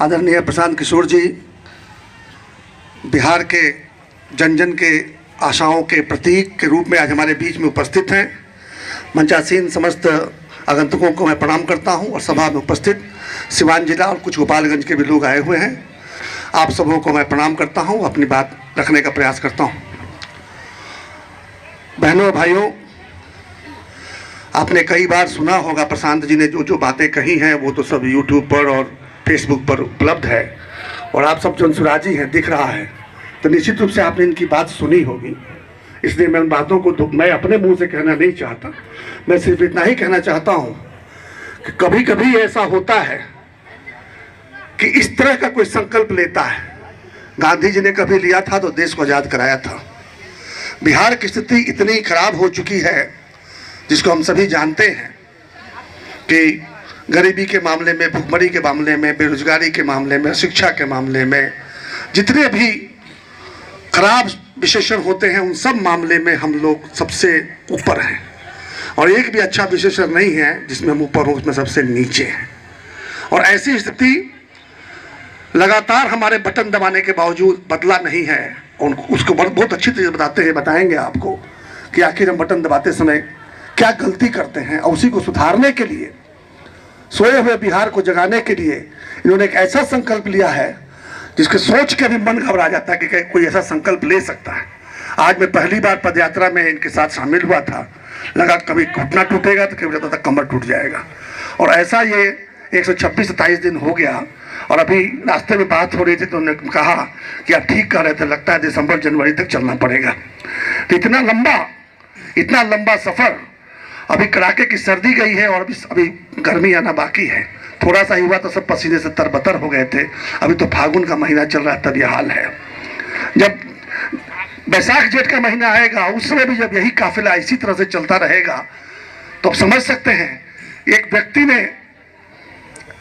आदरणीय प्रशांत किशोर जी बिहार के जन जन के आशाओं के प्रतीक के रूप में आज हमारे बीच में उपस्थित हैं। मंचासीन समस्त आगंतुकों को मैं प्रणाम करता हूं और सभा में उपस्थित सिवान जिला और कुछ गोपालगंज के भी लोग आए हुए हैं। आप सबों को मैं प्रणाम करता हूं, अपनी बात रखने का प्रयास करता हूं। बहनों भाइयों, आपने कई बार सुना होगा प्रशांत जी ने जो जो बातें कही हैं वो तो सब यूट्यूब पर और फेसबुक पर उपलब्ध है और आप सब जनसुराजी हैं, दिख रहा है, तो निश्चित रूप से आपने इनकी बात सुनी होगी। इसलिए मैं उन बातों को मैं अपने मुंह से कहना नहीं चाहता। मैं सिर्फ इतना ही कहना चाहता हूं कि कभी कभी ऐसा होता है कि इस तरह का कोई संकल्प लेता है। गांधी जी ने कभी लिया था तो देश को आज़ाद कराया था। बिहार की स्थिति इतनी खराब हो चुकी है जिसको हम सभी जानते हैं कि गरीबी के मामले में, भुखमरी के मामले में, बेरोजगारी के मामले में, शिक्षा के मामले में, जितने भी खराब विशेषण होते हैं उन सब मामले में हम लोग सबसे ऊपर हैं और एक भी अच्छा विशेषण नहीं है जिसमें हम ऊपर हो उसमें सबसे नीचे हैं। और ऐसी स्थिति लगातार हमारे बटन दबाने के बावजूद बदला नहीं है और उसको बहुत अच्छी तरह बताएंगे आपको कि आखिर हम बटन दबाते समय क्या गलती करते हैं और उसी को सुधारने के लिए, सोए हुए बिहार को जगाने के लिए इन्होंने एक ऐसा संकल्प लिया है जिसके सोच के भी मन घबरा जाता है कि कोई ऐसा संकल्प ले सकता है। आज मैं पहली बार पदयात्रा में इनके साथ शामिल हुआ था, लगा कभी घुटना टूटेगा तो कभी लगता था कमर टूट जाएगा और ऐसा ये 126-27 दिन हो गया। और अभी रास्ते में बात हो रही थी तो उन्होंने कहा कि आप ठीक कह रहे थे, लगता है दिसंबर जनवरी तक चलना पड़ेगा। तो इतना लंबा सफ़र, अभी कड़ाके की सर्दी गई है और अभी गर्मी आना बाकी है। थोड़ा सा ही हुआ तो सब पसीने से तरबतर हो गए थे। अभी तो फागुन का महीना चल रहा है, तब यह हाल है। जब बैसाख जेठ का महीना आएगा उस समय भी जब यही काफिला इसी तरह से चलता रहेगा तो आप समझ सकते हैं एक व्यक्ति ने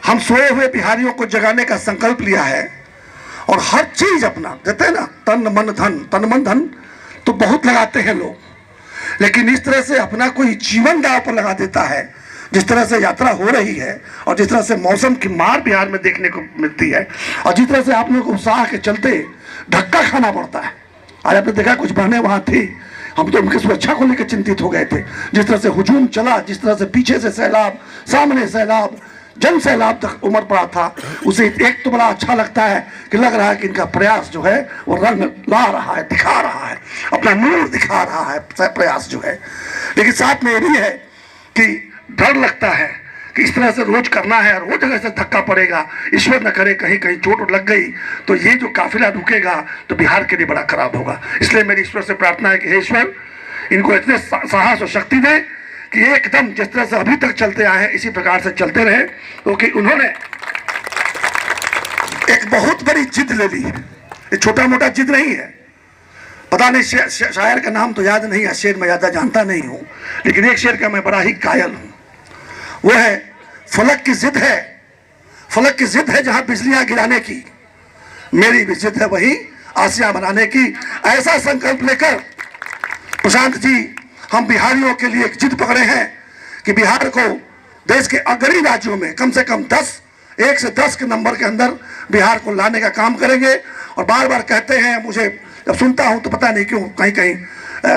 हम सोए हुए बिहारियों को जगाने का संकल्प लिया है और हर चीज अपना कहते हैं ना, तन मन धन तो बहुत लगाते हैं लोग, लेकिन इस तरह से अपना कोई जीवन दांव पर लगा देता है। जिस तरह से यात्रा हो रही है और जिस तरह से मौसम की मार बिहार में देखने को मिलती है और जिस तरह से आप लोगों को उत्साह के चलते धक्का खाना पड़ता है। आज आपने देखा कुछ बहनें वहां थी, हम तो उनकी सुरक्षा को लेकर चिंतित हो गए थे। जिस तरह से हुजूम चला, जिस तरह से पीछे से सैलाब, सामने सैलाब, जन सैलाब तक उमड़ पड़ा था, उसे एक तो बड़ा अच्छा लगता है कि लग रहा है कि इनका प्रयास जो है वो रंग ला रहा है, दिखा रहा है, अपना नूर दिखा रहा है प्रयास जो है। लेकिन साथ में ये भी है कि डर लगता है कि इस तरह से रोज करना है और वो जगह से धक्का पड़ेगा, ईश्वर न करे कहीं कहीं चोट लग गई तो ये जो काफिला रुकेगा तो बिहार के लिए बड़ा खराब होगा। इसलिए मेरी ईश्वर से प्रार्थना है कि हे ईश्वर, इनको इतने साहस और शक्ति दें कि एकदम जिस तरह से अभी तक चलते आए हैं इसी प्रकार से चलते रहे, क्योंकि उन्होंने एक बहुत बड़ी जिद ले ली है। ये छोटा मोटा जिद नहीं है। पता नहीं शायर का नाम तो याद नहीं है, शेर मैं ज्यादा जानता नहीं हूं, लेकिन एक शेर का मैं बड़ा ही कायल हूं। वो है फलक की जिद है, फलक की जिद है जहां बिजलियां गिराने की, मेरी भी जिद है वही आसियां बनाने की। ऐसा संकल्प लेकर प्रशांत जी हम बिहारियों के लिए एक जिद पकड़े हैं कि बिहार को देश के अग्रणी राज्यों में कम से कम 1 से 10 के नंबर के अंदर बिहार को लाने का काम करेंगे। और बार बार कहते हैं, मुझे जब सुनता हूं तो पता नहीं क्यों कहीं कहीं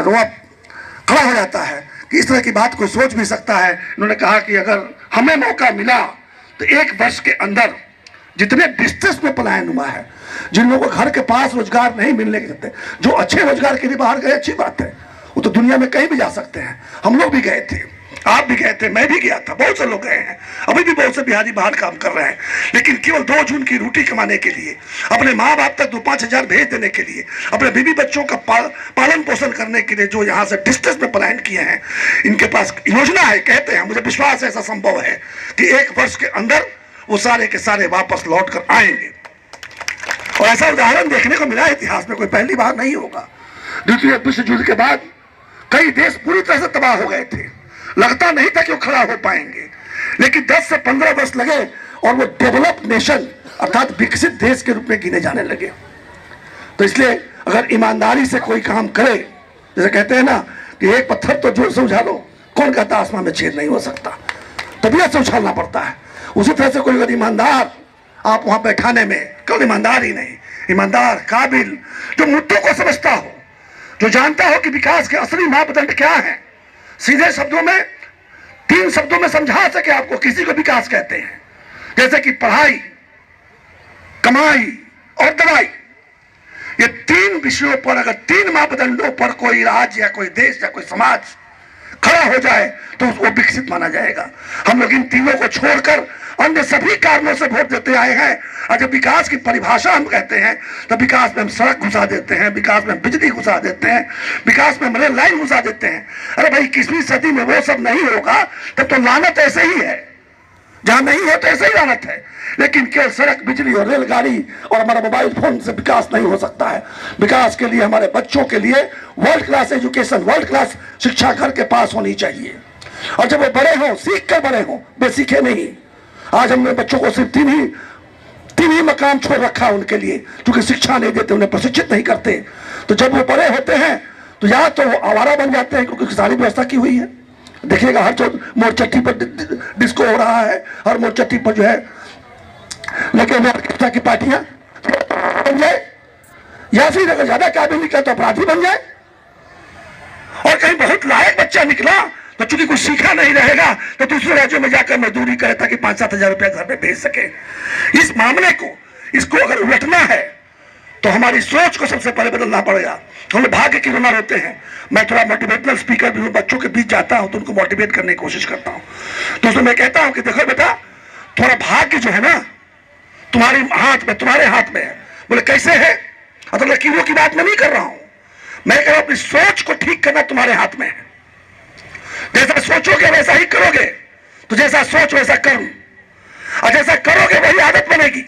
रोआ खड़ा हो जाता है कि इस तरह की बात कोई सोच भी सकता है। इन्होंने कहा कि अगर हमें मौका मिला तो 1 वर्ष के अंदर जितने डिस्ट्रेस में पलायन हुआ है, जिन लोगों को घर के पास रोजगार नहीं मिलने के चलते, जो अच्छे रोजगार के लिए बाहर गए, अच्छी बात है, वो तो दुनिया में कहीं भी जा सकते हैं। हम लोग भी गए थे, आप भी गए थे, मैं भी गया था, बहुत से लोग गए हैं, अभी भी बहुत से बिहारी बाहर काम कर रहे हैं, लेकिन केवल 2 जून की रोटी कमाने के लिए, अपने माँ बाप तक 2-5 हजार भेज देने के लिए, अपने बीवी बच्चों का पालन पोषण करने के लिए जो यहाँ से डिस्टेंस में पलायन किए हैं, इनके पास योजना है। कहते हैं, मुझे विश्वास है ऐसा संभव है कि 1 वर्ष के अंदर वो सारे के सारे वापस लौट कर आएंगे। और ऐसा उदाहरण देखने को मिला इतिहास में, कोई पहली बार नहीं होगा। द्वितीय विश्व युद्ध के बाद कई देश पूरी तरह से तबाह हो गए थे, लगता नहीं था कि वो खड़ा हो पाएंगे, लेकिन 10 से 15 वर्ष लगे और वो डेवलप्ड नेशन अर्थात विकसित देश के रूप में गिने जाने लगे। तो इसलिए अगर ईमानदारी से कोई काम करे, जैसे कहते हैं ना कि एक पत्थर तो जोर से उछालो, कौन कहता आसमान में छेद नहीं हो सकता, तबीयत से उछालना पड़ता है। उसी तरह से कोई अगर ईमानदार आप वहां बैठाने में केवल ईमानदार ही नहीं, ईमानदार, काबिल, जो मुद्दों को समझता हो, जो जानता हो कि विकास के असली मापदंड क्या है, सीधे शब्दों में, 3 शब्दों में समझा सके आपको किसी को विकास कहते हैं। जैसे कि पढ़ाई, कमाई और दवाई, ये 3 विषयों पर अगर 3 मापदंडों पर कोई राज्य या कोई देश या कोई समाज खड़ा हो जाए तो वो विकसित माना जाएगा। हम लोग इन तीनों को छोड़कर अन्य सभी कारणों से वोट देते आए हैं, और जब विकास की परिभाषा हम कहते हैं तो विकास में हम सड़क घुसा देते हैं, विकास में बिजली घुसा देते हैं, विकास में रेल लाइन घुसा देते हैं। अरे भाई 21वीं सदी में वो सब नहीं होगा तब तो लानत ऐसे ही है, जहां नहीं है तो ऐसे ही लानत है। लेकिन केवल सड़क, बिजली और रेलगाड़ी और हमारा मोबाइल फोन से विकास नहीं हो सकता है। विकास के लिए हमारे बच्चों के लिए world class education, world class शिक्षा घर के पास होनी चाहिए, और जब वो बड़े हों, सीख कर बड़े हों, बेसीखे नहीं। आज हमने बच्चों को सिर्फ तीन ही मकाम छोड़ रखा उनके लिए, क्योंकि शिक्षा नहीं देते, उन्हें प्रशिक्षित नहीं करते। तो जब वो बड़े होते हैं तो या तो वो आवारा बन जाते हैं, क्योंकि सारी व्यवस्था की हुई है। देखिएगा हर मोरचट्टी पर डिस्को हो रहा है, हर मोरचट्टी पर जो है लेकिन ऑर्केस्ट्रा की पार्टियां बन जाए, या फिर अगर ज्यादा काबिल निकला तो अपराधी बन जाए। और कहीं बहुत लायक बच्चा निकला तो चूंकि कुछ सीखा नहीं रहेगा तो दूसरे राज्यों में जाकर मजदूरी करे ताकि 5-7 हजार रुपया घर पे भेज सके। इस मामले को, इसको अगर उलटना है तो हमारी सोच को सबसे पहले बदलना पड़ेगा। हम लोग भाग्य की रुना रोते हैं। मैं थोड़ा मोटिवेशनल स्पीकर भी हूँ, बच्चों के बीच जाता हूँ तो उनको मोटिवेट करने की कोशिश करता हूँ। तो उसमें मैं कहता हूँ कि देखो बेटा, थोड़ा भाग्य जो है ना तुम्हारे हाथ में है। बोले कैसे है? मतलब लकीरों की बात मैं नहीं कर रहा हूं, मैं कह रहा हूं अपनी सोच को ठीक करना तुम्हारे हाथ में है। जैसा सोचोगे वैसा ही करोगे, तो जैसा सोच वैसा कर्म, और जैसा करोगे वही आदत बनेगी।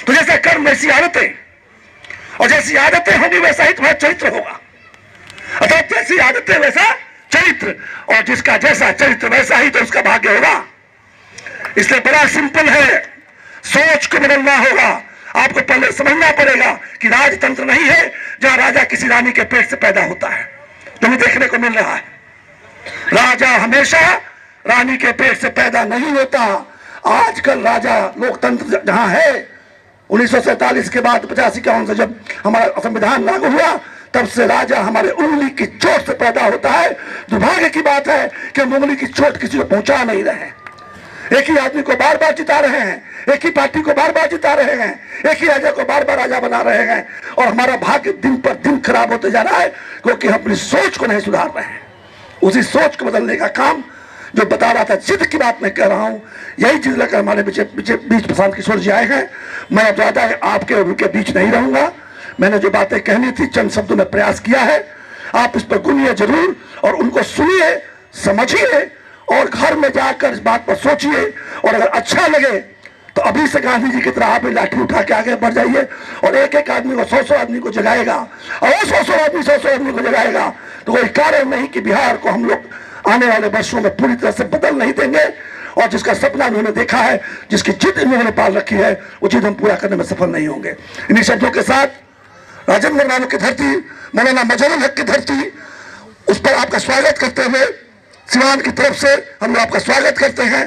तो जैसा कर्म वैसी आदतें, और जैसी आदतें होंगी वैसा ही तुम्हारा चरित्र होगा। अर्थात जैसी आदतें वैसा चरित्र, और जिसका जैसा चरित्र वैसा ही तो उसका भाग्य होगा। इसलिए बड़ा सिंपल है, सोच को बदलना होगा। आपको पहले समझना पड़ेगा कि राजतंत्र नहीं है जहां राजा किसी रानी के पेट से पैदा होता है, जो हमें देखने को मिल रहा है। राजा हमेशा रानी के पेट से पैदा नहीं होता। आजकल राजा लोकतंत्र जहां है, 1947 के बाद 50-51 से जब हमारा संविधान लागू हुआ, तब से राजा हमारे उंगली की चोट से पैदा होता है। दुर्भाग्य की बात है कि हम उंगली की चोट किसी को पहुंचा नहीं रहे। एक ही आदमी को बार बार जिता रहे हैं, एक ही पार्टी को बार बार जिता रहे हैं, एक ही राजा को बार बार राजा बना रहे हैं, और हमारा भाग्य दिन पर दिन खराब होते जा रहा है क्योंकि हम अपनी सोच को नहीं सुधार रहे हैं। उसी सोच को बदलने का काम जो बता रहा था, जिद की बात मैं कह रहा हूं, यही चीज लेकर हमारे बीच प्रशांत किशोर जी आए हैं। मैं अब ज्यादा आपके और उनके बीच नहीं रहूंगा। मैंने जो बातें कहनी थी चंद शब्दों में प्रयास किया है। आप इस पर गुनिए जरूर और उनको सुनिए, समझिए, और घर में जाकर इस बात पर सोचिए, और अगर अच्छा लगे तो अभी से गांधी जी की तरह आप लाठी उठा के आगे बढ़ जाइए, और एक एक आदमी को 100-100 आदमी को जगाएगा, और 100-100 आदमी को जगाएगा तो कोई कारण नहीं कि बिहार को हम लोग आने वाले वर्षों में पूरी तरह से बदल नहीं देंगे। और जिसका सपना उन्होंने देखा है, जिसकी जिद इन्होंने पाल रखी है, वो जिद हम पूरा करने में सफल नहीं होंगे। इन्हीं शब्दों के साथ राजेंद्र नाम की धरती, मौलाना मजहरुल हक की धरती, उस पर आपका स्वागत करते हुए सिवान की तरफ से हम लोग आपका स्वागत करते हैं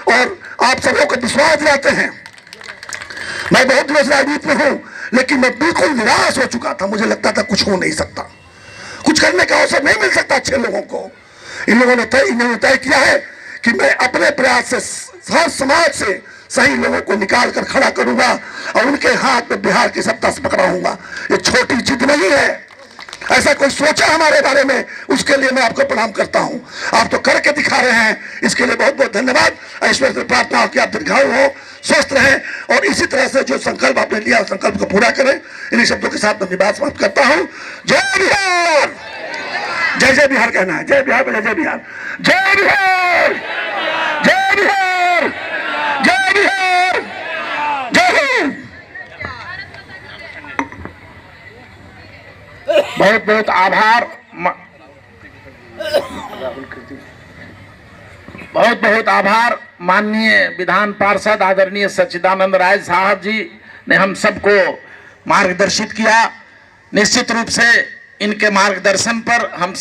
और आप सबों को विश्वास दिलाते हैं। मैं बहुत दिनों से राजनीति में हूं, लेकिन मैं बिल्कुल निराश हो चुका था। मुझे लगता था कुछ हो नहीं सकता, कुछ करने का अवसर नहीं मिल सकता अच्छे लोगों को। इन लोगों ने तय किया है कि मैं अपने प्रयास से हर समाज से सही लोगों को निकाल कर खड़ा करूंगा और उनके हाथ में बिहार की सत्ता से पकड़ाऊंगा। ये छोटी जिद नहीं है, ऐसा कोई सोचा हमारे बारे में, उसके लिए मैं आपको प्रणाम करता हूं। आप तो करके दिखा रहे हैं, इसके लिए बहुत बहुत धन्यवाद। ईश्वर से प्रार्थना हो कि आप दीर्घायु हो, स्वस्थ रहें, और इसी तरह से जो संकल्प आपने लिया संकल्प को पूरा करें। इन्हीं शब्दों के साथ मैं बात समाप्त करता हूं। जय बिहार, जय जय बिहार कहना है, जय बिहार, जय बिहार, जय बिहार, जय बिहार, जय बिहार, जय हिंद। बहुत बहुत आभार, बहुत बहुत आभार माननीय विधान पार्षद आदरणीय सच्चिदानंद राय साहब जी ने हम सबको मार्गदर्शित किया। निश्चित रूप से इनके मार्गदर्शन पर हम सब